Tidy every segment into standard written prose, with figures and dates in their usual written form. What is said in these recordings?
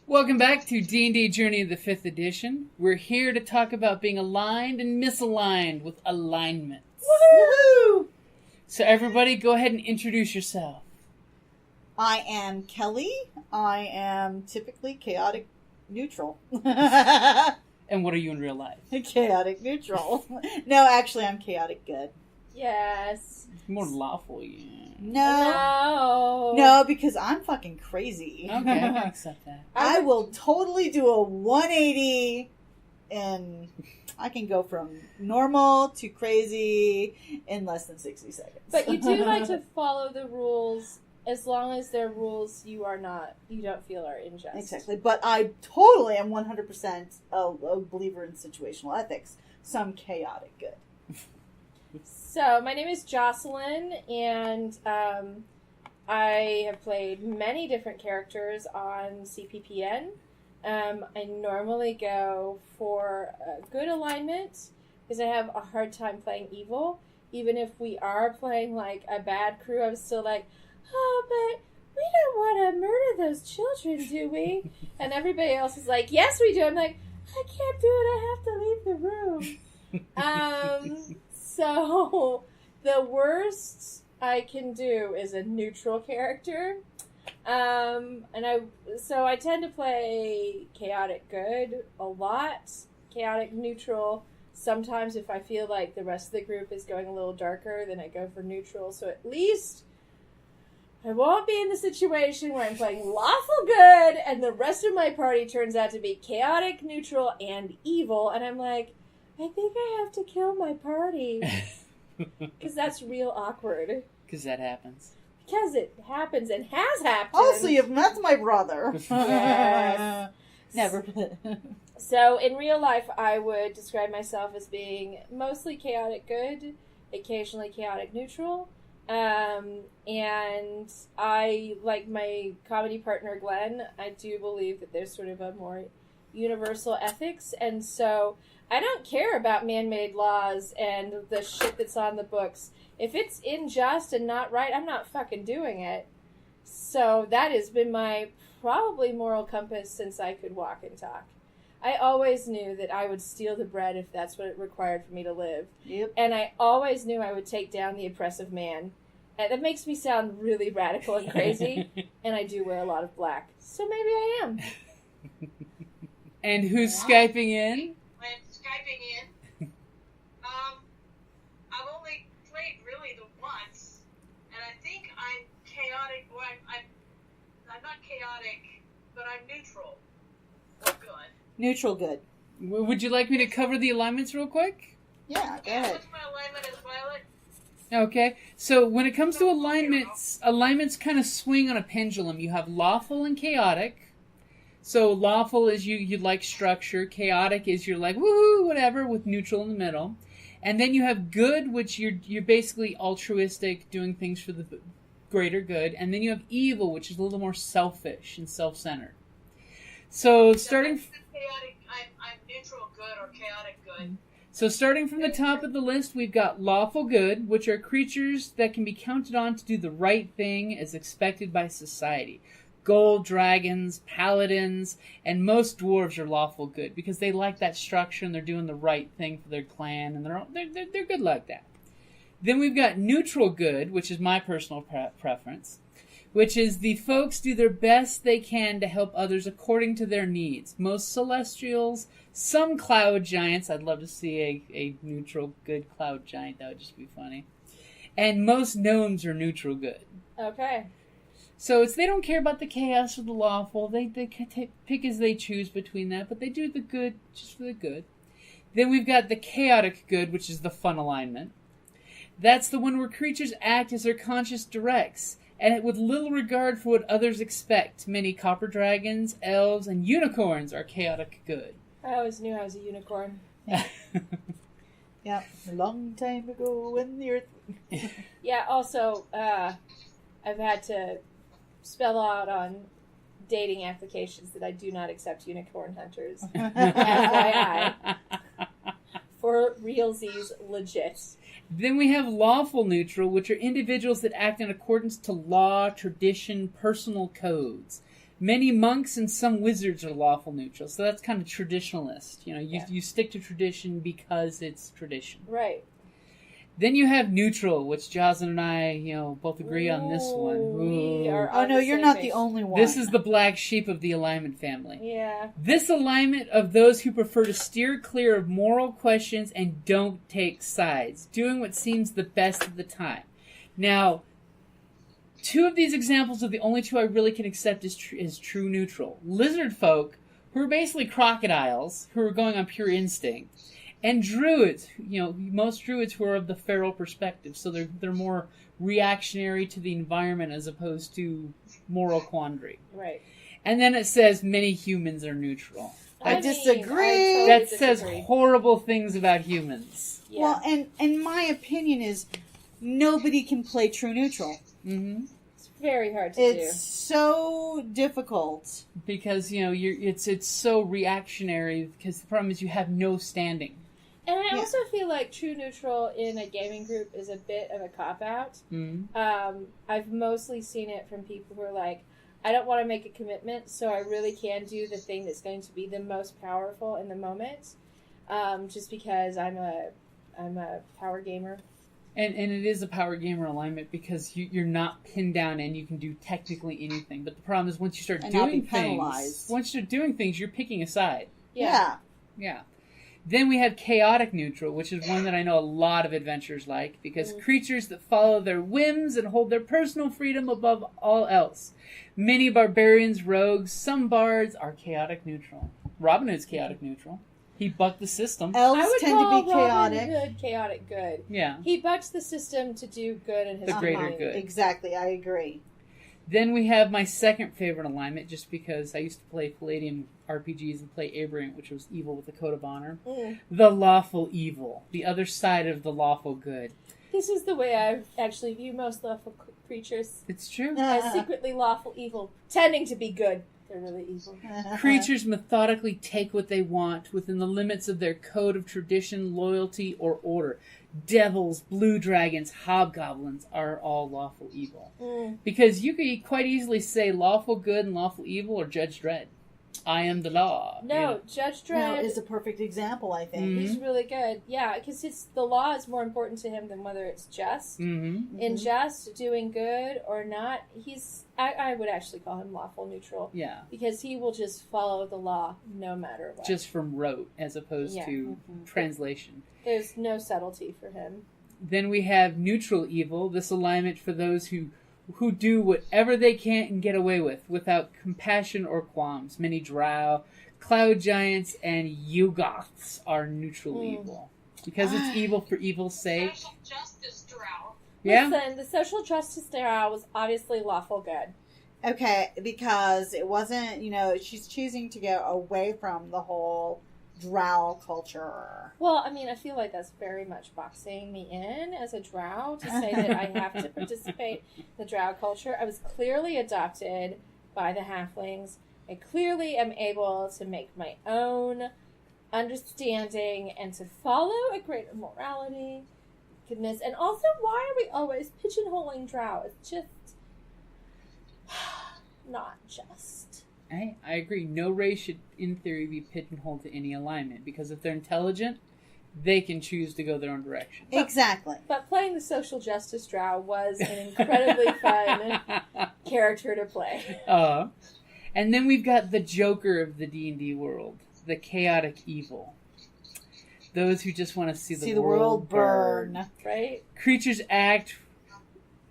Welcome back to D&D Journey of the 5th Edition. We're here to talk about being aligned and misaligned with alignments. Woohoo! So everybody, go ahead and introduce yourself. I am Kelly. I am typically chaotic neutral. And what are you in real life? Chaotic neutral. No, actually, I'm chaotic good. Yes. More lawful, yeah. No, because I'm fucking crazy. Okay, I can accept that. I will totally do a 180 and I can go from normal to crazy in less than 60 seconds. But you do like to follow the rules as long as they're rules you don't feel are unjust. Exactly. But I totally am 100% a believer in situational ethics. So I'm chaotic good. So, my name is Jocelyn, and I have played many different characters on CPPN. I normally go for a good alignment, because I have a hard time playing evil. Even if we are playing, like, a bad crew, I'm still like, oh, but we don't want to murder those children, do we? And everybody else is like, yes, we do. I'm like, I can't do it, I have to leave the room. So, the worst I can do is a neutral character. So I tend to play chaotic good a lot, chaotic neutral. Sometimes if I feel like the rest of the group is going a little darker, then I go for neutral. So at least I won't be in the situation where I'm playing lawful good and the rest of my party turns out to be chaotic, neutral, and evil. And I'm like, I think I have to kill my party. Because that's real awkward. Because that happens. Because it happens and has happened. Also, you've met my brother. Yes. Never. So, in real life, I would describe myself as being mostly chaotic good, occasionally chaotic neutral. And I, like my comedy partner Glenn, I do believe that there's sort of a more universal ethics. And so I don't care about man-made laws and the shit that's on the books. If it's unjust and not right, I'm not fucking doing it. So that has been my probably moral compass since I could walk and talk. I always knew that I would steal the bread if that's what it required for me to live. Yep. And I always knew I would take down the oppressive man. And that makes me sound really radical and crazy. And I do wear a lot of black. So maybe I am. And who's Skyping in? I'm Skyping in. I've only played really the once, and I think I'm chaotic. Well, I'm not chaotic, but I'm neutral. Or good. Neutral good. Would you like me to cover the alignments real quick? Yeah, go ahead. What's my alignment as Violet? Okay, so when it comes to alignments kind of swing on a pendulum. You have lawful and chaotic. So lawful is you like structure, chaotic is you're like woohoo whatever with neutral in the middle, and then you have good, which you're basically altruistic, doing things for the greater good, and then you have evil, which is a little more selfish and self-centered. So starting, Chaotic. I'm neutral good or chaotic good. So starting from the top of the list, we've got lawful good, which are creatures that can be counted on to do the right thing as expected by society. Gold dragons, paladins, and most dwarves are lawful good because they like that structure and they're doing the right thing for their clan, and they're good like that. Then we've got neutral good, which is my personal preference, which is the folks do their best they can to help others according to their needs. Most celestials, some cloud giants. I'd love to see a neutral good cloud giant. That would just be funny. And most gnomes are neutral good. Okay. So they don't care about the chaos or the lawful. They pick as they choose between that, but they do the good just for the good. Then we've got the chaotic good, which is the fun alignment. That's the one where creatures act as their conscience directs, and with little regard for what others expect. Many copper dragons, elves, and unicorns are chaotic good. I always knew I was a unicorn. Yeah, a long time ago when the earth... Yeah, also, I've had to spell out on dating applications that I do not accept unicorn hunters. FYI. For realsies, legit. Then we have lawful neutral, which are individuals that act in accordance to law, tradition, personal codes. Many monks and some wizards are lawful neutral, so that's kind of traditionalist. You stick to tradition because it's tradition. Right. Then you have neutral, which Jocelyn and I, both agree on this one. We are Oh on no, the you're same not page. the only one. This is the black sheep of the alignment family. Yeah. This alignment of those who prefer to steer clear of moral questions and don't take sides, doing what seems the best at the time. Now, two of these examples are the only two I really can accept as true neutral. Lizard folk, who are basically crocodiles, who are going on pure instinct, and druids, most druids who are of the feral perspective, so they're more reactionary to the environment as opposed to moral quandary. Right. And then it says many humans are neutral. I disagree. totally That says disagree. horrible things about humans. Yeah. Well, and my opinion is nobody can play true neutral. Mm-hmm. It's very hard to It's so difficult. Because it's so reactionary. Because the problem is you have no standing. do. And I Yeah. also feel like true neutral in a gaming group is a bit of a cop-out. Mm-hmm. I've mostly seen it from people who are like, I don't want to make a commitment, so I really can do the thing that's going to be the most powerful in the moment, just because I'm a power gamer. And it is a power gamer alignment because you're not pinned down and you can do technically anything. But the problem is once you start And not doing be things, penalized. you're picking a side. Yeah. Yeah. Then we have chaotic neutral, which is one that I know a lot of adventurers like, because creatures that follow their whims and hold their personal freedom above all else. Many barbarians, rogues, some bards are chaotic neutral. Robin Hood's chaotic neutral. He bucked the system. I Elves would tend to call be chaotic. Robin Hood chaotic good. Yeah. He bucks the system to do good in his The greater mind. good. Exactly, I agree. Then we have my second favorite alignment, just because I used to play Palladium RPGs and play Aberrant, which was evil with a code of honor. The lawful evil. The other side of the lawful good. This is the way I actually view most lawful creatures. It's true. As secretly lawful evil, pretending to be good. They're really evil. Creatures methodically take what they want within the limits of their code of tradition, loyalty, or order. Devils, blue dragons, hobgoblins are all lawful evil. Because you could quite easily say lawful good and lawful evil or Judge Dredd. I am the law. No, Judge No, Dredd is a perfect example, I think. he's really good. Yeah, because the law is more important to him than whether it's just. Mm-hmm. In just, doing good or not, I would actually call him lawful neutral. Yeah. Because he will just follow the law no matter what. Just from rote as opposed to translation. There's no subtlety for him. Then we have neutral evil, this alignment for those who do whatever they can and get away with without compassion or qualms. Many drow, cloud giants, and Yugoths are neutral evil. Because it's evil for evil's sake. Social justice drow. Yeah? Listen, the social justice drow was obviously lawful good. Okay, because it wasn't, she's choosing to go away from the whole drow culture. Well, I mean, I feel like that's very much boxing me in as a drow to say that I have to participate in the drow culture. I was clearly adopted by the halflings. I clearly am able to make my own understanding and to follow a greater morality. Goodness. And also, why are we always pigeonholing drow? It's just not just. I agree. No race should, in theory, be pigeonholed to any alignment. Because if they're intelligent, they can choose to go their own direction. Exactly. But playing the social justice drow was an incredibly fun character to play. And then we've got the Joker of the D&D world. The chaotic evil. Those who just want to see the world burn. Right? Creatures act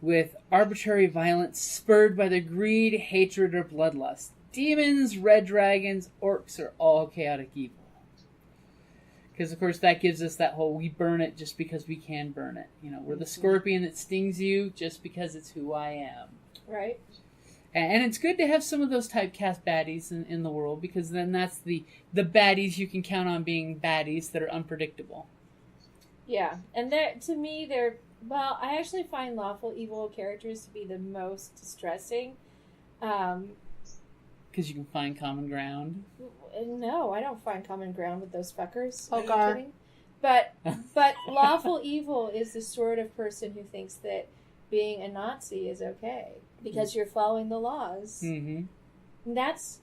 with arbitrary violence spurred by their greed, hatred, or bloodlust. Demons, red dragons, orcs are all chaotic evil. Because, of course, that gives us that whole we burn it just because we can burn it. We're the scorpion that stings you just because it's who I am. Right. And it's good to have some of those typecast baddies in the world, because then that's the baddies you can count on being baddies that are unpredictable. Yeah. And to me, well, I actually find lawful evil characters to be the most distressing. Because you can find common ground. No, I don't find common ground with those fuckers. Are you Hogar. kidding? But lawful evil is the sort of person who thinks that being a Nazi is okay because you're following the laws. Mm-hmm. And that's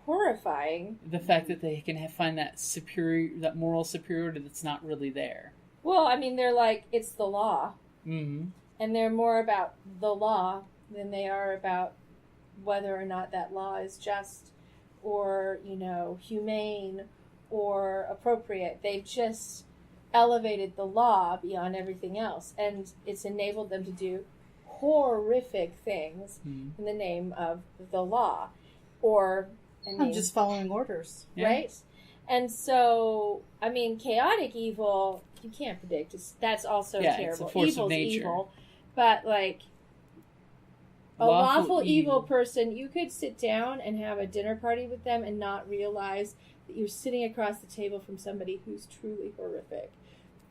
horrifying. The fact that they can find that moral superiority that's not really there. Well, I mean, they're like, it's the law. Mm-hmm. And they're more about the law than they are about whether or not that law is just or, humane or appropriate. They've just elevated the law beyond everything else. And it's enabled them to do horrific things in the name of the law. Or, I'm just following orders. Right? And so, I mean, chaotic evil, you can't predict. That's also terrible. It's a force Evil's of nature. evil. But, like, a lawful evil person, you could sit down and have a dinner party with them and not realize that you're sitting across the table from somebody who's truly horrific.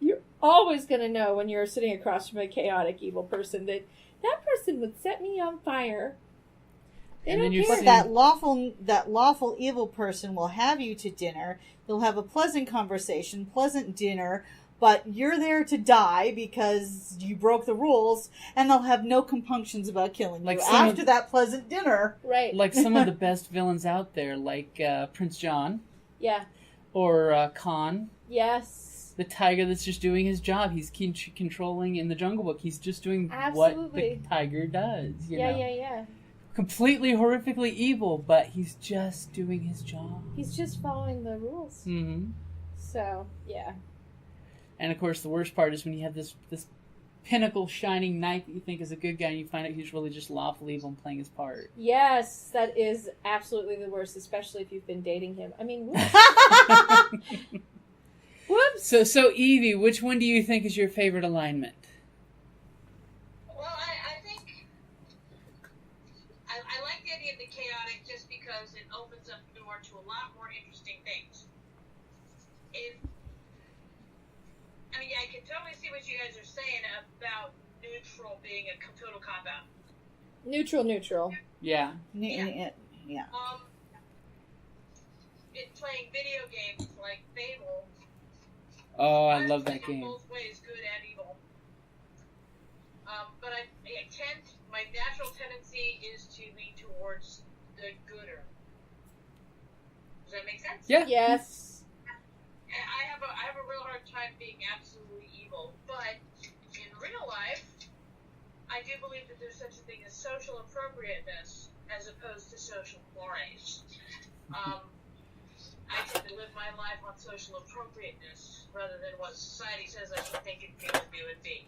You're always going to know when you're sitting across from a chaotic evil person that person would set me on fire. And then But that lawful evil person will have you to dinner. They'll have a pleasant conversation, pleasant dinner, but you're there to die because you broke the rules, and they'll have no compunctions about killing you after that pleasant dinner. Right. Like some of the best villains out there, like Prince John. Yeah. Or Khan. Yes. The tiger that's just doing his job. He's controlling in the Jungle Book. He's just doing what the tiger does. You know? Yeah. Completely horrifically evil, but he's just doing his job. He's just following the rules. Mm-hmm. So, yeah. And of course, the worst part is when you have this pinnacle shining knight that you think is a good guy, and you find out he's really just lawful evil and playing his part. Yes, that is absolutely the worst, especially if you've been dating him. I mean, whoops. Whoops. So Evie, which one do you think is your favorite alignment? Well, I think I like the idea of the chaotic just because it opens up the door to a lot more interesting things. I can totally see what you guys are saying about neutral being a total cop-out. Neutral. Yeah. Yeah. In playing video games like Fable. Oh, I love that game. Both ways, good and evil. But my natural tendency is to lean towards the gooder. Does that make sense? Yeah. Yes. I have a real hard time being absolutely evil, but in real life, I do believe that there's such a thing as social appropriateness as opposed to social mores. I tend to live my life on social appropriateness rather than what society says I should think and feel and do and be.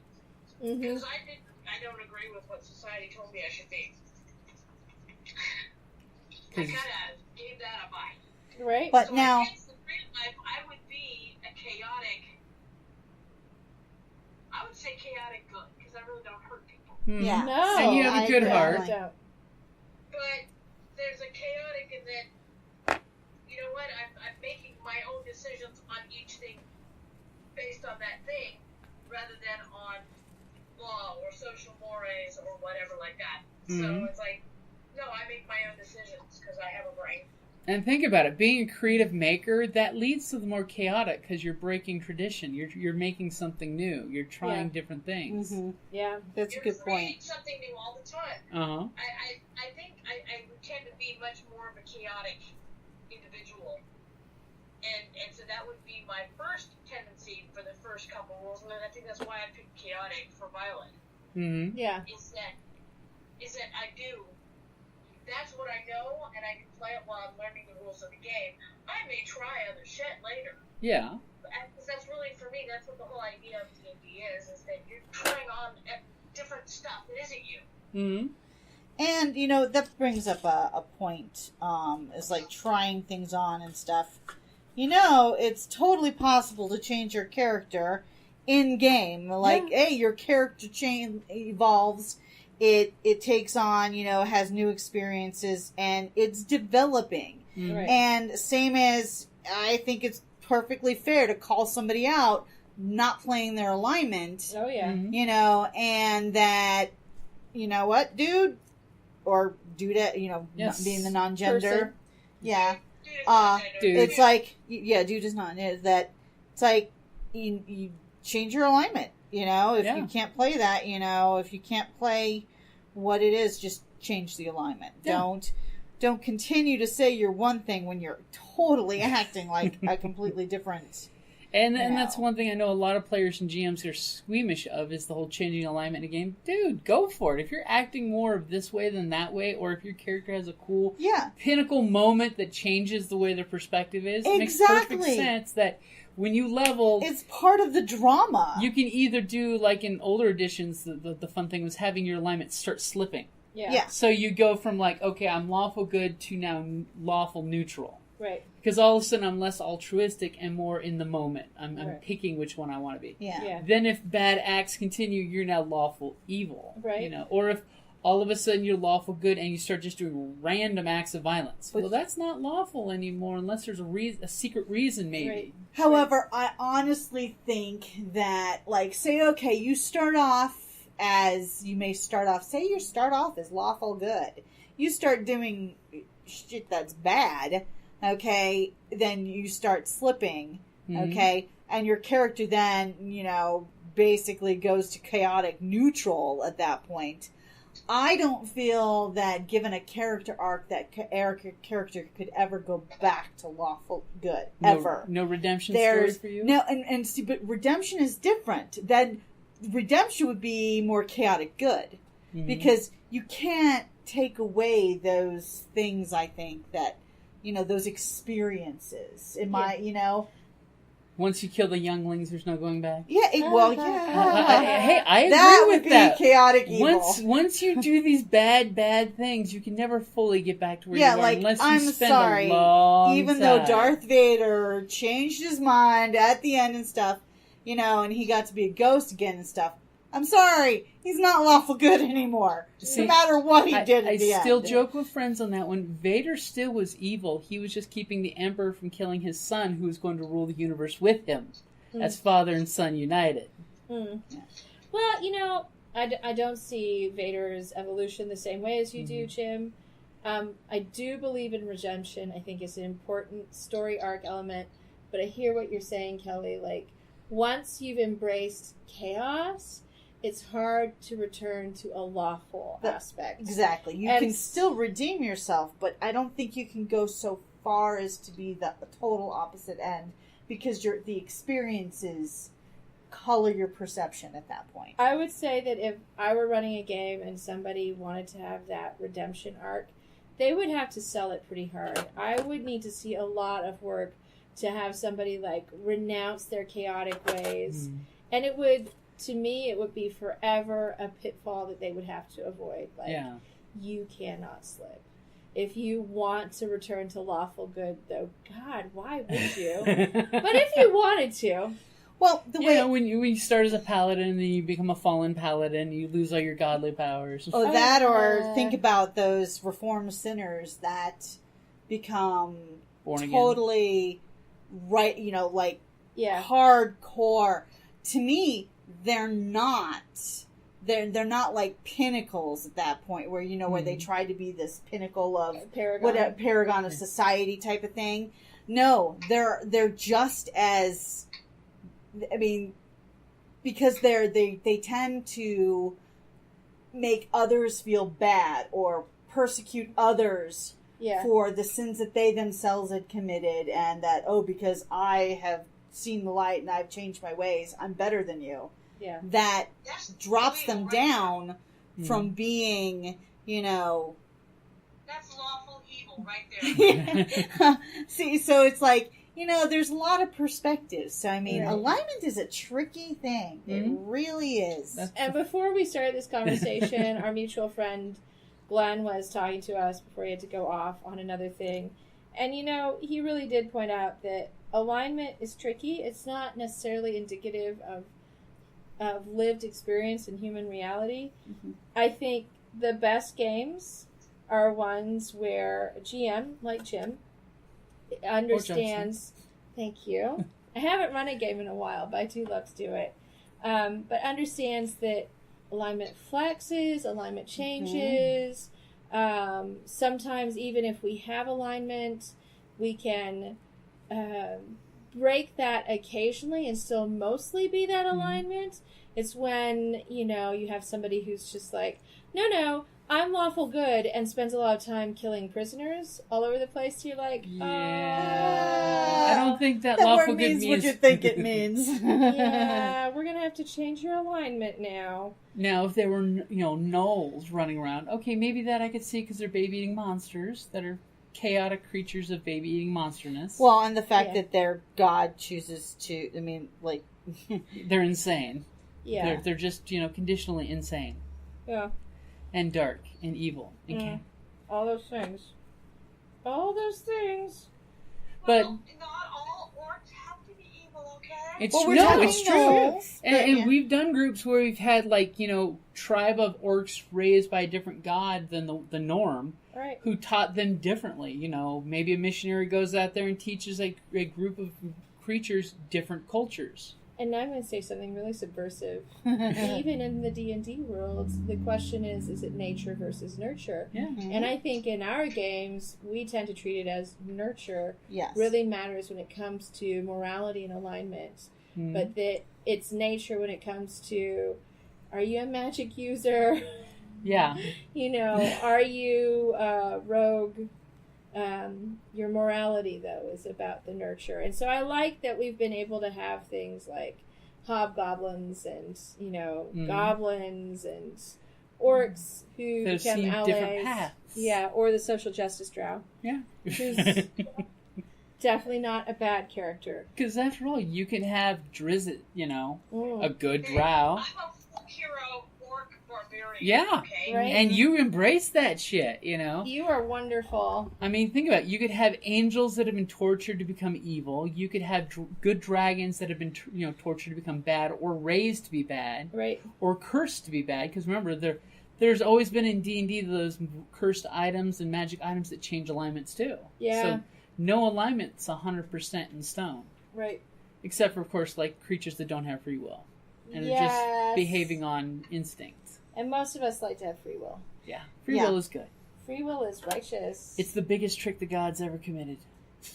Because I don't agree with what society told me I should be. I kind of gave that a bite. Right. But so now, in real life, I would be a chaotic. I would say chaotic good because I really don't hurt people. yeah. No. And you have a good agree. heart. But there's a chaotic in that, you know what, I'm making my own decisions on each thing based on that thing rather than on law or social mores or whatever like that. So it's like, no, I make my own decisions because I have a brain. And think about it, being a creative maker, that leads to the more chaotic because you're breaking tradition. You're making something new. You're trying different things. Mm-hmm. Yeah. That's a good point. You're something new all the time. Uh-huh. I think I would tend to be much more of a chaotic individual. And so that would be my first tendency for the first couple rules, and I think that's why I picked chaotic for violent. Mm-hmm. Yeah. Is that I do. That's what I know, and I can play it while I'm learning the rules of the game. I may try other shit later. Yeah. Because that's really, for me, that's what the whole idea of D&D is that you're trying on different stuff that isn't you. Mm-hmm. And, that brings up a point, is like trying things on and stuff. It's totally possible to change your character in-game. Like, hey, your character evolves. It takes on, has new experiences, and it's developing. Mm-hmm. Right. And same as, I think it's perfectly fair to call somebody out not playing their alignment. Oh, yeah. Mm-hmm. And that, what, dude? Or dude, Yes. being the non-gender. Person. Yeah. Dude. It's like, dude is not, that, it's like, you change your alignment. If you can't play that, if you can't play what it is, just change the alignment. Yeah. don't continue to say you're one thing when you're totally acting like a completely different. And that's one thing I know a lot of players and GMs are squeamish of is the whole changing alignment in a game. Dude, go for it. If you're acting more of this way than that way, or if your character has a cool pinnacle moment that changes the way their perspective is, it makes perfect sense that when you level... It's part of the drama. You can either do, like in older editions, the fun thing was having your alignment start slipping. Yeah. So you go from like, okay, I'm lawful good to now lawful neutral. Right. Because all of a sudden I'm less altruistic and more in the moment. I'm picking which one I want to be. Yeah. Then if bad acts continue, you're now lawful evil. Right. You know, or if all of a sudden you're lawful good and you start just doing random acts of violence. Well, that's not lawful anymore unless there's a secret reason, maybe. Right. However, I honestly think that, like, say, okay, you start off as lawful good. You start doing shit that's bad. Okay, then you start slipping, okay, and your character then, basically goes to chaotic neutral at that point. I don't feel that given a character arc that character could ever go back to lawful good, ever. No redemption story for you? No, and see, but redemption is different. Then redemption would be more chaotic good, because you can't take away those things, I think, that... those experiences. Once you kill the younglings, there's no going back. Yeah, I agree that with would that. Be chaotic evil. Once you do these bad things, you can never fully get back to where you are unless you spend a long even time. Though Darth Vader changed his mind at the end and stuff, and he got to be a ghost again and stuff. I'm sorry, he's not lawful good anymore. No matter what he did at the end. I still joke with friends on that one. Vader still was evil. He was just keeping the Emperor from killing his son, who was going to rule the universe with him, as father and son united. Yeah. Well, I don't see Vader's evolution the same way as you do, Jim. I do believe in redemption. I think it's an important story arc element. But I hear what you're saying, Kelly. Like, once you've embraced chaos... it's hard to return to a lawful aspect. Exactly. You can still redeem yourself, but I don't think you can go so far as to be the total opposite end, because the experiences color your perception at that point. I would say that if I were running a game and somebody wanted to have that redemption arc, they would have to sell it pretty hard. I would need to see a lot of work to have somebody, like, renounce their chaotic ways. And it would... to me, it would be forever a pitfall that they would have to avoid. Like, you cannot slip. If you want to return to lawful good, though, God, why would you? But if you wanted to. Well, when you start as a paladin and then you become a fallen paladin, you lose all your godly powers. Or think about those reformed sinners that become totally hardcore. To me, they're not like pinnacles at that point where where they try to be this pinnacle of paragon of society type of thing. No, they're just as, because they tend to make others feel bad or persecute others for the sins that they themselves had committed, and that because I have seen the light and I've changed my ways, I'm better than you. Yeah. That drops them down from being, That's lawful evil right there. See, so it's like, there's a lot of perspectives. So, alignment is a tricky thing. It really is. And before we started this conversation, our mutual friend Glenn was talking to us before he had to go off on another thing. And, he really did point out that alignment is tricky. It's not necessarily indicative of lived experience in human reality. I think the best games are ones where a GM, like Jim, understands... Thank you. I haven't run a game in a while, but I do love to do it. But understands that alignment flexes, alignment changes. Sometimes even if we have alignment, we can break that occasionally and still mostly be that alignment. It's when, you have somebody who's just like, no, I'm lawful good and spends a lot of time killing prisoners all over the place. So you're like, Yeah. I don't think that That lawful word good means means what you think it means. yeah, we're gonna have to change your alignment now. Now, if there were, gnolls running around, okay, maybe that I could see because they're baby-eating monsters that are chaotic creatures of baby-eating monsterness. Well, and the fact Yeah. that their god chooses to, I mean, like... They're insane. Yeah. They're just, conditionally insane. Yeah. And dark and evil. And All those things. All those things. But Well, not all orcs have to be evil, okay? it's Well, we're no, talking it's true. gnolls, And, but, and yeah. we've done groups where we've had tribe of orcs raised by a different god than the norm, Right. who taught them differently. Maybe a missionary goes out there and teaches a group of creatures different cultures. And now I'm going to say something really subversive. Even in the D&D world, the question is it nature versus nurture? Yeah. And I think in our games, we tend to treat it as nurture Yes. really matters when it comes to morality and alignment. Mhm. But that it's nature when it comes to, are you a magic user? Yeah. Are you rogue? Your morality, though, is about the nurture. And so I like that we've been able to have things like hobgoblins and, goblins and orcs who They've become seen allies. different paths. Yeah, or the social justice drow. Yeah. Who's definitely not a bad character. Because after all, you can have Drizzt, Mm. a good drow. I'm a full hero orc barbarian. Yeah. Okay? Right. And you embrace that shit, You are wonderful. I mean, think about it. You could have angels that have been tortured to become evil. You could have good dragons that have been, tortured to become bad, or raised to be bad, Right. or cursed to be bad. Because remember, there's always been in D&D those cursed items and magic items that change alignments too. Yeah. So no alignment's 100% in stone, Right. except for, of course, like creatures that don't have free will and are Yes. just behaving on instinct. And most of us like to have free will. Yeah, free Yeah. will is good. Free will is righteous. It's the biggest trick the gods ever committed.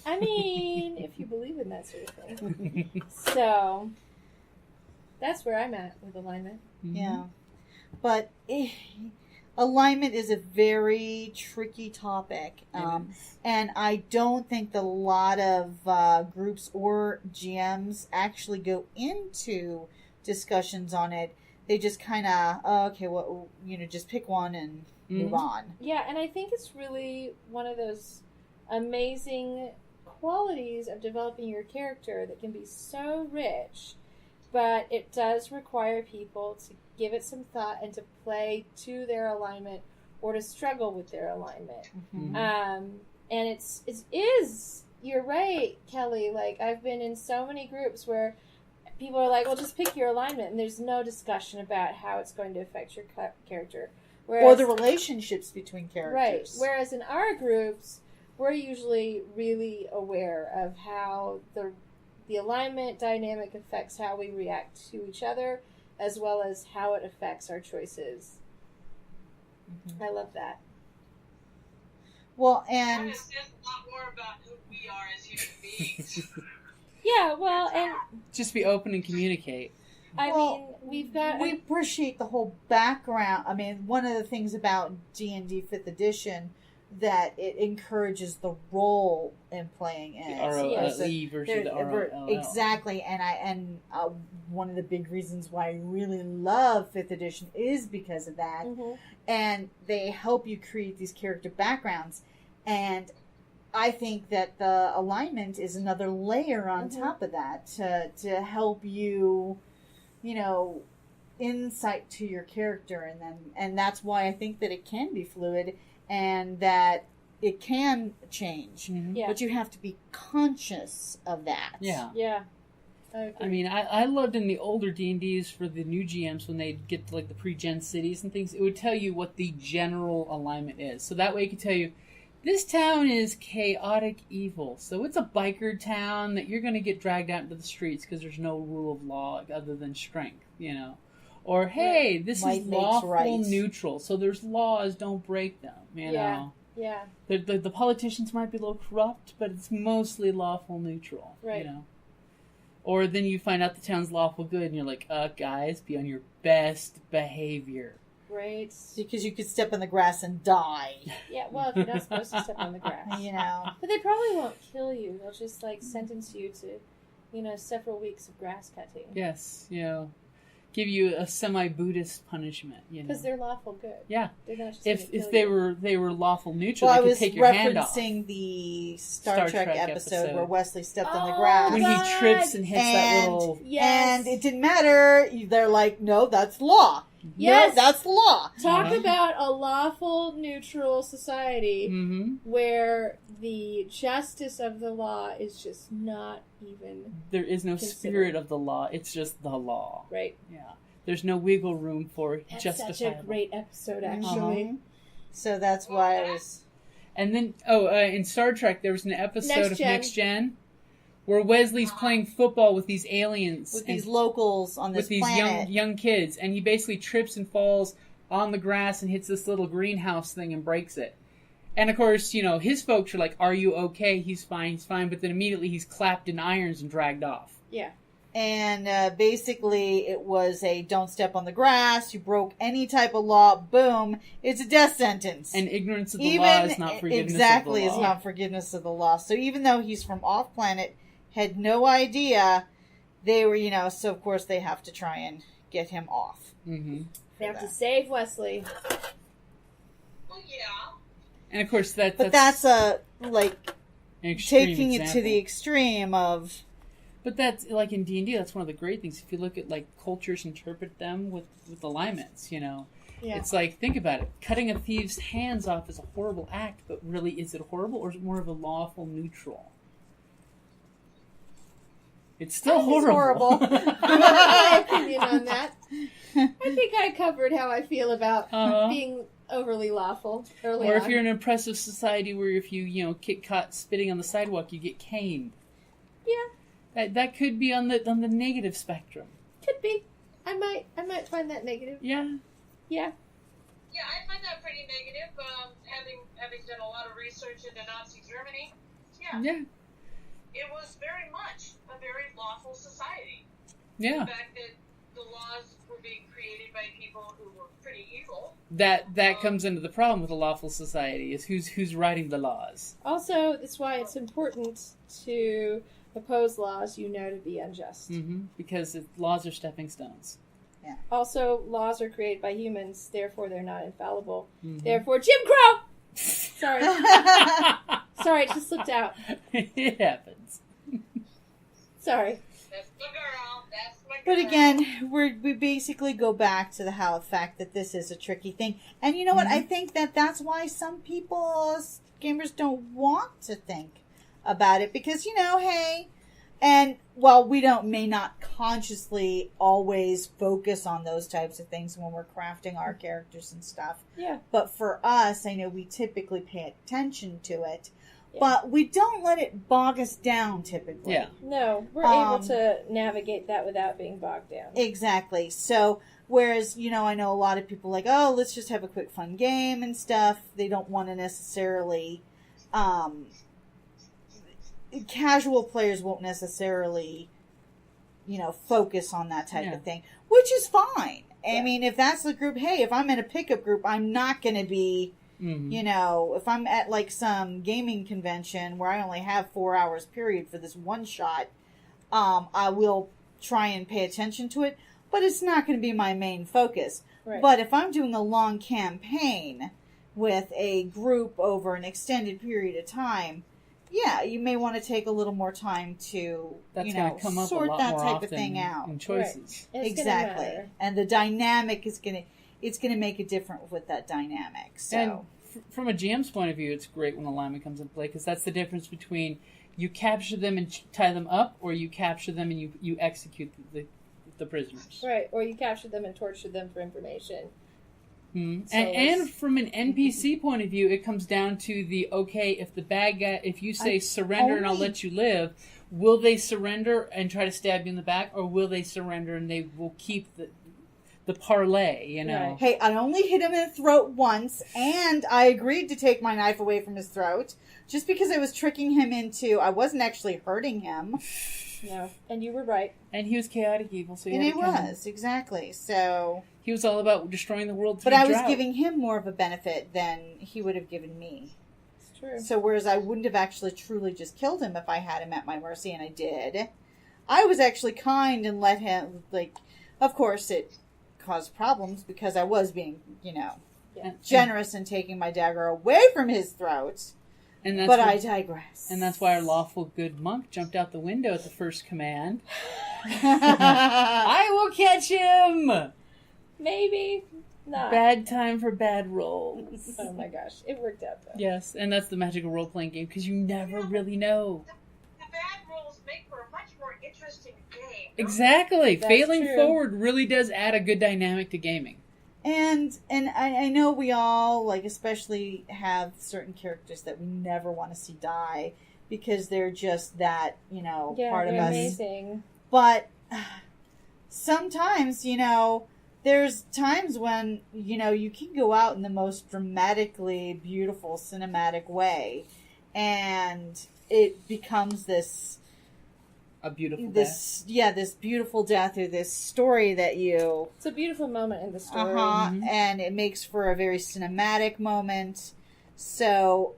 I mean, if you believe in that sort of thing. So, that's where I'm at with alignment. Yeah. But alignment is a very tricky topic. And I don't think that a lot of groups or GMs actually go into discussions on it. They just kind of, okay, well, just pick one and move on. Yeah, and I think it's really one of those amazing qualities of developing your character that can be so rich, but it does require people to give it some thought and to play to their alignment or to struggle with their alignment. Mm-hmm. And it is, you're right, Kelly, like I've been in so many groups where people are like, well, just pick your alignment, and there's no discussion about how it's going to affect your character. Whereas, Or the relationships between characters. right. Whereas in our groups, we're usually really aware of how the alignment dynamic affects how we react to each other, as well as how it affects our choices. Mm-hmm. I love that. Well, Kind and of says a lot more about who we are as human beings. Yeah, well, and Just be open and communicate. I Well, mean, we've got... we appreciate the whole background. I mean, one of the things about D&D 5th edition that it encourages the role in playing it. ROLE Yes. versus the ROLL. Exactly, and one of the big reasons why I really love 5th edition is because of that. Mhm. And they help you create these character backgrounds, and I think that the alignment is another layer on Mhm. top of that to help you, insight to your character, and that's why I think that it can be fluid and that it can change. Mhm. Yeah. But you have to be conscious of that. Yeah. Yeah. I agree. I mean, I loved in the older D&Ds for the new GMs when they'd get to, like, the pre-gen cities and things, it would tell you what the general alignment is. So that way it could tell you, this town is chaotic evil. So it's a biker town that you're going to get dragged out into the streets because there's no rule of law other than strength, Or, hey, this Might is makes lawful right. neutral. So there's laws, don't break them, Yeah. Yeah. The politicians might be a little corrupt, but it's mostly lawful neutral, Right. Or then you find out the town's lawful good, and you're like, guys, be on your best behavior. Right. Because you could step in the grass and die. Yeah, well, if you're not supposed to step on the grass. You know. But they probably won't kill you. They'll just, like, sentence you to, several weeks of grass cutting. Yes, give you a semi-Buddhist punishment, Because they're lawful good. Yeah. They're not just If they were lawful neutral, Well, I they could was take your hand off. referencing the Star Trek episode where Wesley stepped on the Oh, grass. When he trips and hits that little... Yes. And it didn't matter. They're like, no, that's law. Yes. No, that's law. Talk about a lawful, neutral society Mm-hmm. where the justice of the law is just not even There is no considered. spirit of the law. It's just the law. right. Yeah. There's no wiggle room for That's justifiable. such a great episode, actually. Mhm. So that's why I was. And then, in Star Trek, there was an episode Next of Gen. Next Gen where Wesley's playing football with these aliens. With and these locals on this with these planet. young kids, and he basically trips and falls on the grass and hits this little greenhouse thing and breaks it. And of course, his folks are like, "Are you okay?" He's fine. But then immediately he's clapped in irons and dragged off. Yeah. And basically, it was a don't step on the grass. You broke any type of law. Boom. It's a death sentence. And ignorance of the law is not forgiveness exactly, of the it's law. not forgiveness of the law. So even though he's from off planet, had no idea, they were, so of course they have to try and get him off. Mm-hmm. They have to save Wesley. Well, yeah. And of course, that's a like an extreme taking it to example. the extreme of. But that's like in D&D. That's one of the great things. If you look at like cultures, interpret them with alignments. Yeah. It's like, think about it. Cutting a thief's hands off is a horrible act, but really, is it horrible or is it more of a lawful neutral? It's still horrible. My opinion on that. I think I covered how I feel about being overly lawful early Or on. if you're in an oppressive society where if you get caught spitting on the sidewalk, you get caned. Yeah, That could be on the negative spectrum. could be. I might find that negative. Yeah. Yeah. Yeah, I find that pretty negative. Having done a lot of research into Nazi Germany, Yeah. it was very much a very lawful society. Yeah. The fact that the laws were being created by people who were pretty evil. That comes into the problem with a lawful society is who's writing the laws. Also, that's why it's important to oppose laws you know to be unjust. Mm-hmm. Because laws are stepping stones. Also, laws are created by humans, therefore they're not infallible. Mm-hmm. Therefore, Jim Crow! Sorry. Sorry, it just slipped out. It happens. Sorry. That's my girl. That's my girl. But again, we basically go back to the fact that this is a tricky thing. And you know what? I think that's why some people, gamers, don't want to think about it. Because, hey, and while we may not consciously always focus on those types of things when we're crafting our characters and stuff. Yeah. But for us, I know we typically pay attention to it. Yeah. But we don't let it bog us down typically. Yeah. No, we're able to navigate that without being bogged down. Exactly. So, whereas, I know a lot of people like, oh, let's just have a quick fun game and stuff. They don't want to necessarily, casual players won't necessarily, focus on that type of thing, which is fine. I mean, if that's the group, hey, if I'm in a pickup group, I'm not going to be, if I'm at like some gaming convention where I only have 4 hours period for this one shot, I will try and pay attention to it, but it's not going to be my main focus. Right. But if I'm doing a long campaign with a group over an extended period of time, yeah, you may want to take a little more time to, That's going to come up sort a lot that more type often of thing out. in choices. And it's Exactly. gonna matter. And the dynamic is going to make it different with that dynamic. So. And from a GM's point of view, it's great when alignment comes into play because that's the difference between you capture them and tie them up, or you capture them and you execute the prisoners. Right, or you capture them and torture them for information. Mm-hmm. So And from an NPC point of view, it comes down to if the bad guy, if you say surrender and I'll let you live, will they surrender and try to stab you in the back, or will they surrender and they will keep the parlay, Right. Hey, I only hit him in the throat once, and I agreed to take my knife away from his throat, just because I was tricking him I wasn't actually hurting him. No, and you were right. And he was chaotic evil, so And he he had to come. was, exactly. So, He was all about destroying the world through but I was drought. giving him more of a benefit than he would have given me. It's true. So whereas I wouldn't have actually truly just killed him if I had him at my mercy, and I did, I was actually kind and let him, like, of course it caused problems because I was being, generous in taking my dagger away from his throat. And that's But why, I digress. And that's why our lawful good monk jumped out the window at the first command. I will catch him! Maybe not. Bad time for bad rolls. Oh my gosh, it worked out though. Yes, and that's the magical role-playing game, because you never really know. The bad rolls make for a much more interesting game. Exactly. That's Failing true. forward really does add a good dynamic to gaming. And I know we all, like, especially have certain characters that we never want to see die because they're just that, Yeah, part of they're us. amazing. But sometimes, there's times when, you can go out in the most dramatically beautiful cinematic way and it becomes this beautiful death. this beautiful death or this story that you It's a beautiful moment in the story. and it makes for a very cinematic moment. So,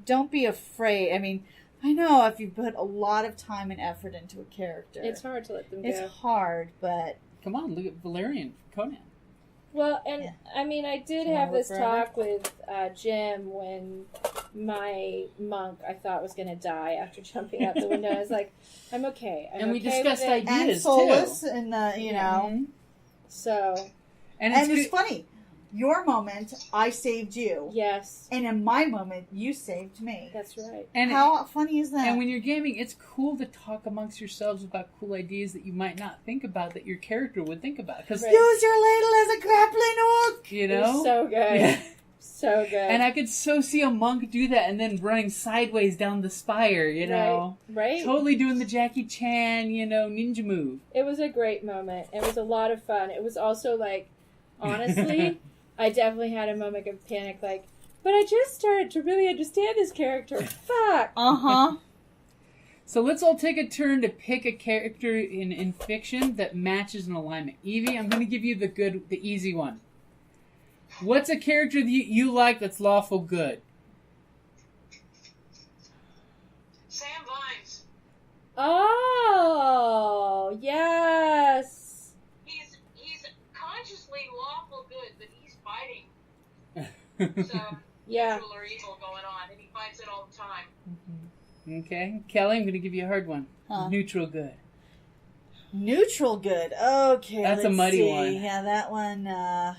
don't be afraid. I know if you put a lot of time and effort into a character, It's hard to let them it's go. hard, but Come on, look at Valerian, Conan. Well, and Yeah. I did Can I have live this forever? talk with Jim when my monk I thought was going to die after jumping out the window. I was like, I'm okay. I'm And we okay discussed with it. and Ideas, soulless too. and Mhm. So, And And it's good- funny. Your moment, I saved you. yes, And in my moment, you saved me. that's right. and How funny is that? And when you're gaming, it's cool to talk amongst yourselves about cool ideas that you might not think about that your character would think about. Because, Right. Use your ladle as a grappling hook! you It know? was so good. Yeah. So good. And I could so see a monk do that and then running sideways down the spire, you know? Right? Totally doing the Jackie Chan, ninja move. It was a great moment. It was a lot of fun. It was also like, honestly, I definitely had a moment of panic, like, but I just started to really understand this character. Fuck! Uh-huh. So let's all take a turn to pick a character in fiction that matches an alignment. Evie, I'm going to give you the easy one. What's a character that you like that's lawful good? Sam Vines. Oh, yes! He's consciously lawful good, but he's fighting some Yeah. neutral or evil going on, and he fights it all the time. Okay. Kelly, I'm going to give you a hard one. Huh. Neutral good. Neutral good. Okay, That's a let's muddy see. one. Yeah, that one, I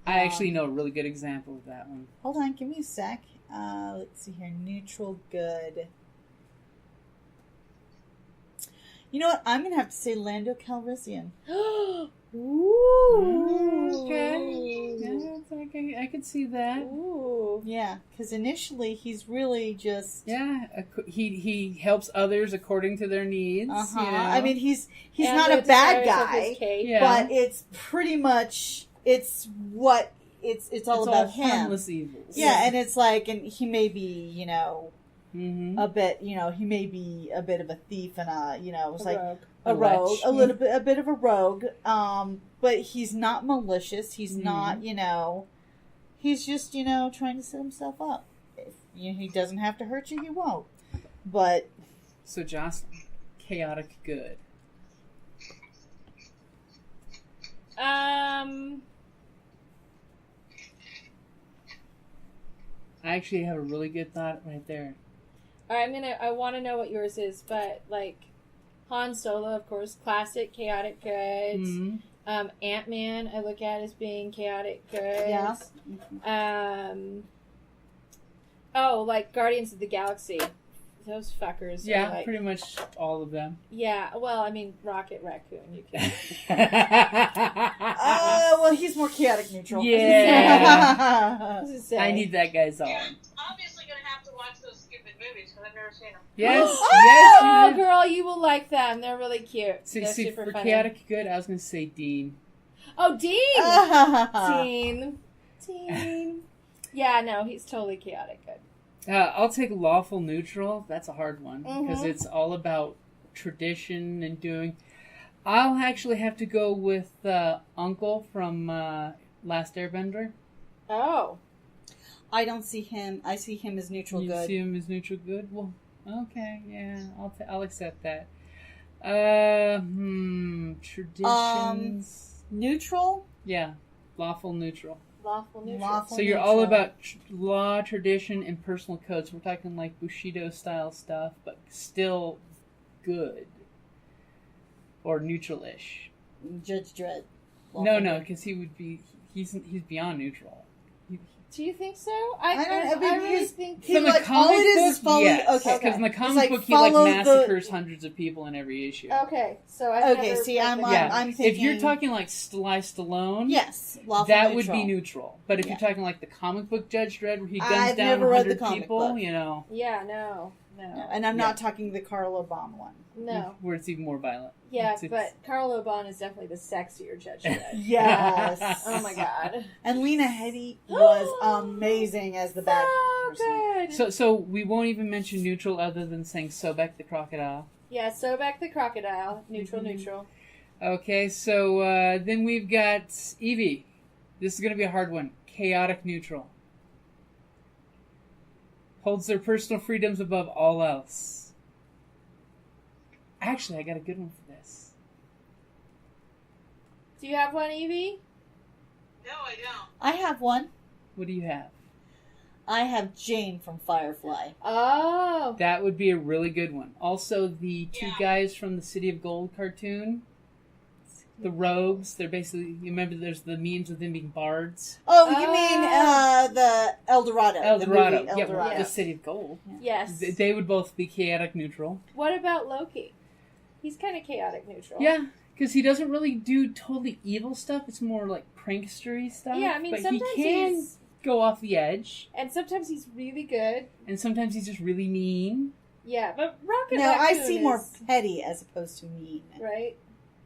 actually know a really good example of that one. hold on, give me a sec. Let's see here. Neutral good. You know what? I'm going to have to say Lando Calrissian. Ooh. Okay. Yeah, I could see that. Ooh. Yeah, because initially he's really just... Yeah, he helps others according to their needs. Uh-huh. You know? I mean, he's And not a the bad desires of guy, his cake. Yeah. but it's pretty much... It's what... It's all about him. harmless evils. Yeah, and it's like, and he may be, Mm-hmm. a bit, he may be a bit of a thief and it's like rogue. a A rogue, wretch. a bit of a rogue. But he's not malicious. He's not, he's just, trying to set himself up. If he doesn't have to hurt you, he won't. But So Jocelyn, chaotic good. I actually have a really good thought right there. I want to know what yours is, but like Han Solo, of course, classic chaotic good. Mm-hmm. Ant-Man, I look at as being chaotic good. Yeah. Like Guardians of the Galaxy. Those fuckers. are Yeah, like, pretty much all of them. Yeah, well, I mean, Rocket Raccoon, you can. well, he's more chaotic neutral. Yeah. Say. I need that guy's all. You're obviously going to have to watch those stupid movies because I've never seen them. Yes, Oh, yes. girl, you will like them. They're really cute. See, They're see, super for funny. chaotic good, I was going to say Dean. Oh, Dean! Dean. Yeah, no, he's totally chaotic good. I'll take lawful neutral. That's a hard one because Mhm. it's all about tradition and doing. I'll actually have to go with Uncle from Last Airbender. Oh. I don't see him. I see him as neutral You good. see him as neutral good? Well, okay, yeah, I'll accept that. Traditions. Neutral? Yeah, lawful neutral. Lawful neutral. Lawful. So you're all about law, tradition, and personal codes. We're talking like Bushido style stuff, but still good or neutral-ish. Judge Dredd. No, because he's beyond neutral. Do you think so? I really think he like all it is follow. Yes, Okay, because in the It's comic like book he like follow massacres hundreds of people in every issue. Okay, so I Okay, see, Yeah, I'm if thinking. you're talking like Sly Stallone, yes, lawful that neutral. would be neutral. But if Yeah. you're talking like the comic book Judge Dredd, where he guns I've down never read the 100 comic people, book. you know, Yeah, no. And I'm not talking the Carl Obama one. No. where it's even more violent. Yeah, It's- but Carl Oban is definitely the sexier Judge Dredd. Yes. Oh my god. And Lena Headey was amazing as the bad So person. good. So we won't even mention neutral other than saying Sobek the crocodile. Yeah, Sobek the crocodile. Neutral, Mm-hmm. neutral. Okay, so then we've got Evie. This is going to be a hard one. Chaotic neutral. Holds their personal freedoms above all else. Actually, I got a good one for this. Do you have one, Evie? No, I don't. I have one. What do you have? I have Jane from Firefly. Oh. That would be a really good one. Also, the two Yeah. guys from the City of Gold cartoon, the rogues. They're basically, you remember there's the memes of them being bards. Oh, you mean the El Dorado? El the Dorado. movie El Yeah, Dorado. the City of Gold. Yes. They would both be chaotic neutral. What about Loki? He's kind of chaotic neutral. Yeah, because he doesn't really do totally evil stuff. It's more like prankstery stuff. Yeah, I mean, but sometimes he can he's... go off the edge, And sometimes he's really good. and sometimes he's just really mean. Yeah, but Rocket No, I Raccoon see more is... petty as opposed to mean. Right?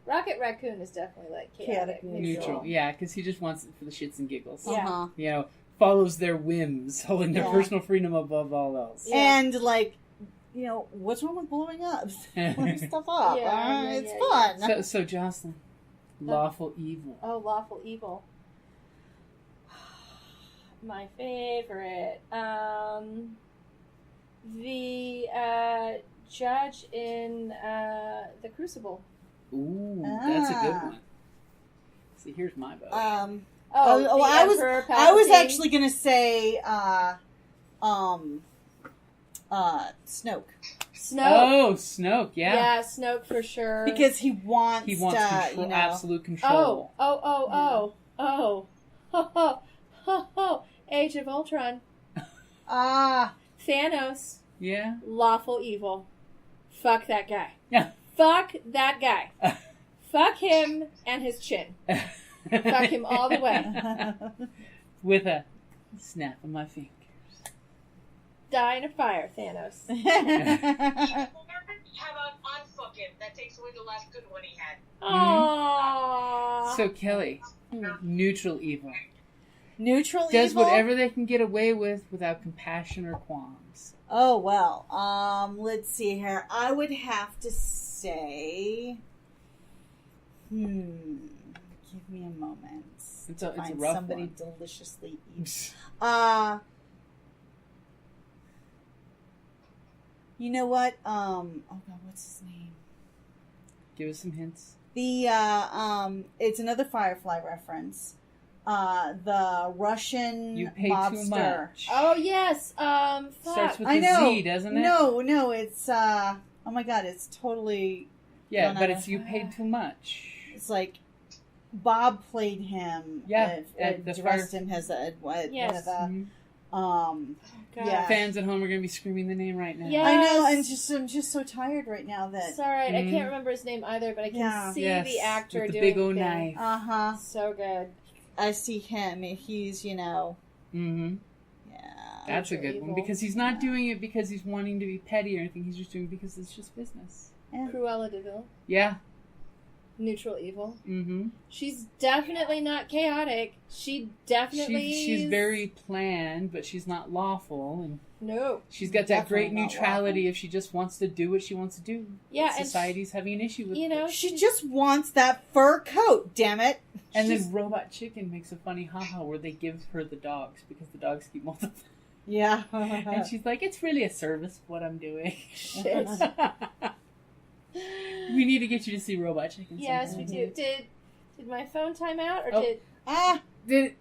Rocket Raccoon is definitely like chaotic, Chaotic neutral. Neutral, yeah, because he just wants it for the shits and giggles. Yeah. Uh-huh. You know, follows their whims, holding their Yeah. personal freedom above all else. Yeah. And like, you know, what's wrong with blowing up? Blowing stuff up. Yeah, it's yeah. fun. So Jocelyn, lawful evil. Oh, Lawful Evil. My favorite. The judge in The Crucible. Ooh, that's a good Ah. one. See, here's my vote. Oh, Oh, the I was Emperor I was Palpatine. actually gonna say Snoke. Snoke. Oh, Snoke, yeah. Yeah, Snoke for sure. Because he wants He wants control, you know, absolute control. Oh. Age of Ultron. Ah, Thanos. Yeah. Lawful evil. Fuck that guy. Yeah. Fuck that guy. Fuck him and his chin. Fuck him all the way. With a snap of my fingers. Die in a fire, Thanos. How about unfuck him? That takes away the last good one he had. Aww. So Kelly, neutral evil. Neutral Does evil. whatever they can get away with without compassion or qualms. Oh well. Let's see here. I would have to say. Give me a moment. It's a Find rough somebody one. deliciously evil. You know what? Oh God, what's his name? Give us some hints. The it's another Firefly reference. The Russian You pay mobster. too much. Oh, yes. Starts Fuck. with I a know. Z, doesn't it? No, it's oh my God, it's totally. Yeah, No, but no. it's you paid too much. It's like Bob played him. Yeah, at the dressed fire- him as a one Yes. of the Mhm. God. yeah. Fans at home are going to be screaming the name right now. Yeah. I know, and Yes. I'm just so tired right now that. It's all right. I Mhm. can't remember his name either, but I can Yeah. see Yes, the actor with the doing big O the thing. knife. Uh-huh. So good. I see him. He's, you know, Mm-hmm. yeah. That's a Neutral good one evil. because he's not doing it because he's wanting to be petty or anything. He's just doing it because it's just business. Cruella de Vil. Yeah. neutral evil. Mm-hmm. She's definitely not chaotic. She definitely She's very planned, but she's not lawful, and no. she's got that great Definitely not neutrality lawful. if she just wants to do what she wants to do. Yeah, and Society's having an issue with you know, She just wants that fur coat, damn it. And She's- then Robot Chicken makes a funny haha where they give her the dogs because the dogs keep multiplying. Yeah. And she's like, it's really a service of what I'm doing. Shit. We need to get you to see Robot Chicken. Yes, we sometime. do. Did my phone time out, or Oh. did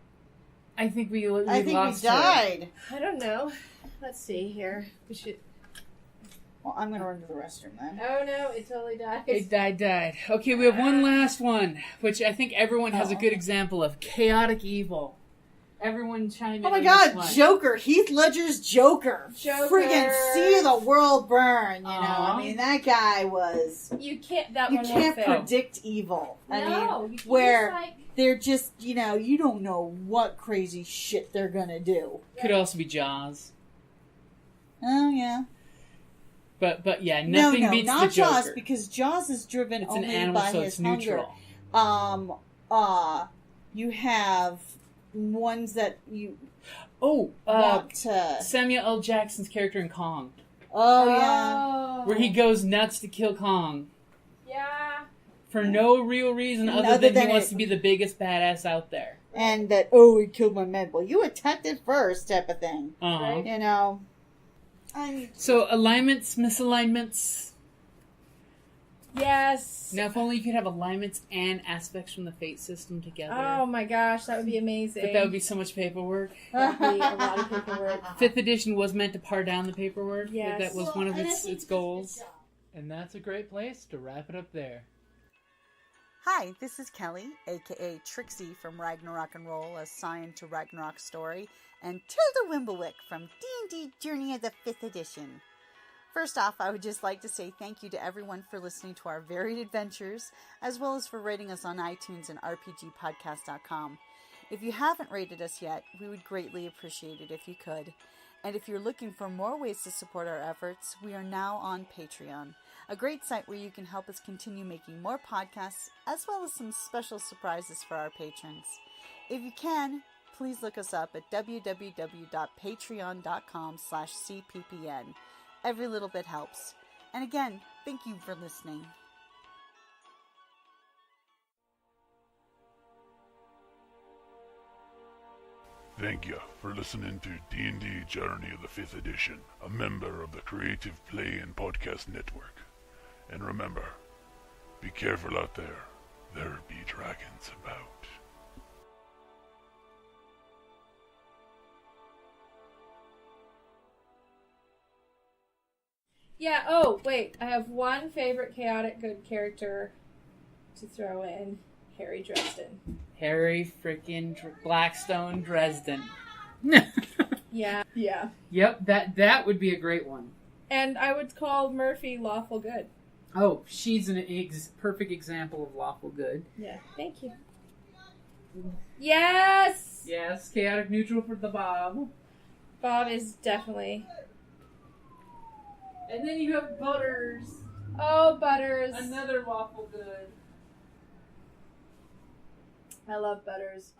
I think we I think lost we died. I don't know? Let's see here. We should. Well, I'm going to run to the restroom then. Oh no, it totally died. her. It died. Okay, we have one last one, which I think everyone has a good example of. Chaotic evil. Everyone chime in. Oh my on god, this one. Joker. Heath Ledger's Joker. Joker. Friggin' see the world burn, you know. Aw. I mean, that guy was... You can't. That You one can't won't fail. predict evil. No, I you mean, can where just, like, they're just, you know, you don't know what crazy shit they're gonna do. Could also be Jaws. Oh, yeah. But yeah, nothing no, beats not the Joker. Jaws, because Jaws is driven It's an only animal, by so his it's neutral. hunger. You have ones that you want to... Samuel L. Jackson's character in Kong, Oh, yeah. where he goes nuts to kill Kong Yeah. for no real reason other Other than than he wants it- to be the biggest badass out there. And that, oh, he killed my man. Well, you attacked it first, type of thing. Uh-huh. Right. You know? I So alignments, misalignments. Yes. Now, if only you could have alignments and aspects from the fate system together. Oh my gosh, that would be amazing. But that would be so much paperwork. That would be a lot of paperwork. 5th edition was meant to par down the paperwork. Yes. That was one of and I its think goals. And that's a great place to wrap it up there. Hi, this is Kelly, aka Trixie from Ragnarok and Roll, assigned to Ragnarok Story, and Tilda Wimblewick from D&D Journey of the 5th Edition. First off, I would just like to say thank you to everyone for listening to our varied adventures, as well as for rating us on iTunes and rpgpodcast.com. If you haven't rated us yet, we would greatly appreciate it if you could. And if you're looking for more ways to support our efforts, we are now on Patreon, a great site where you can help us continue making more podcasts, as well as some special surprises for our patrons. If you can, please look us up at www.patreon.com/cppn. Every little bit helps. And again, thank you for listening. Thank you for listening to D&D Journey of the 5th Edition, a member of the Creative Play and Podcast Network. And remember, be careful out there. There be dragons about. Yeah, oh, wait. I have one favorite chaotic good character to throw in. Harry Dresden. Harry freaking Blackstone Dresden. Yeah. Yeah. Yep, that would be a great one. And I would call Murphy Lawful Good. Oh, she's an perfect example of lawful good. Yeah. Thank you. Yes! Yes, chaotic neutral for the Bob. Bob is definitely... And then you have Butters. Oh, Butters. Another lawful good. I love Butters.